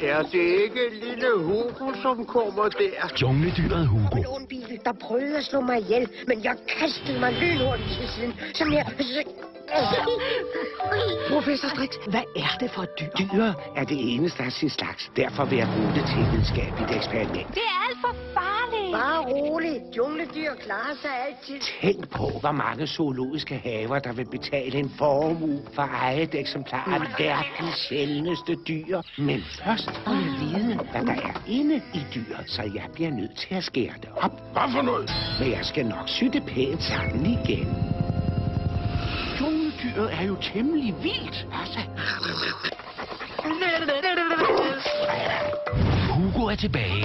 er det ikke lille Hugo, som kommer der? Jungledyret Hugo. En bil, der prøvede at slå mig ihjel, men jeg kastede mig lynhurtigt til siden, som jeg... Professor Strix, hvad er det for et dyr? Dyr er det eneste af sin slags. Derfor vil jeg bruge det til et videnskabeligt eksperiment. Det er alt for farligt. Bare rolig. Jungledyr klarer sig altid. Tænk på, hvor mange zoologiske haver, der vil betale en formue for at eje et eksemplar af verdens sjældneste dyr. Men først må jeg vide, hvad der er inde i dyret, så jeg bliver nødt til at skære det op. Hvad for noget? Men jeg skal nok sy det pænt sammen igen. Jungledyret er jo temmelig vildt. Hugo er tilbage.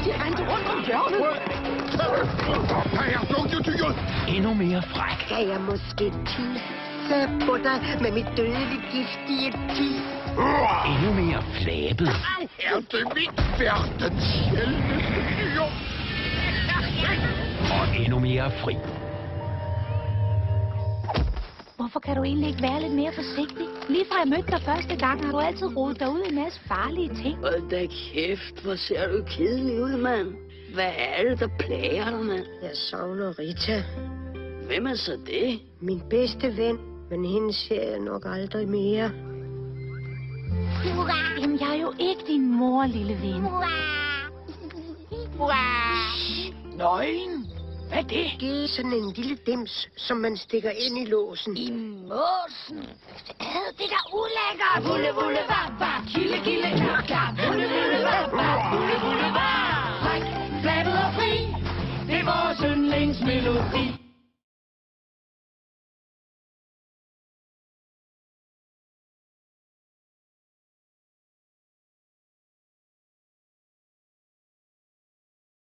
De rendte rundt om hjørnet. Her er jungledyret! Endnu mere fræk. Kan jeg måske tisse på dig med mit dødeligt giftige tis? Endnu mere flabet. Er det mit verdens sjældneste dyr? Og endnu mere fri. Hvorfor kan du egentlig ikke være lidt mere forsigtig? Lige fra jeg mødte dig første gang, har du altid rodet dig ud i en masse farlige ting. Hold da kæft, hvor ser du kedelig ud, mand. Hvad er det, der plager dig, mand? Jeg savner Rita. Hvem er så det? Min bedste ven, men hende ser jeg nok aldrig mere. Jamen, jeg er jo ikke din mor, lille ven. Nøgen. Hvad er det? Det er sådan en lille dims, som man stikker ind i låsen. I måsen. Det der ulækkert. Bulle, bulle, vabba. Kille, kille, klap, klap. Bulle, bulle, vabba. Bulle, bulle, vabba. Fræk, flabet og fri. Det er vores yndlingsmelodi.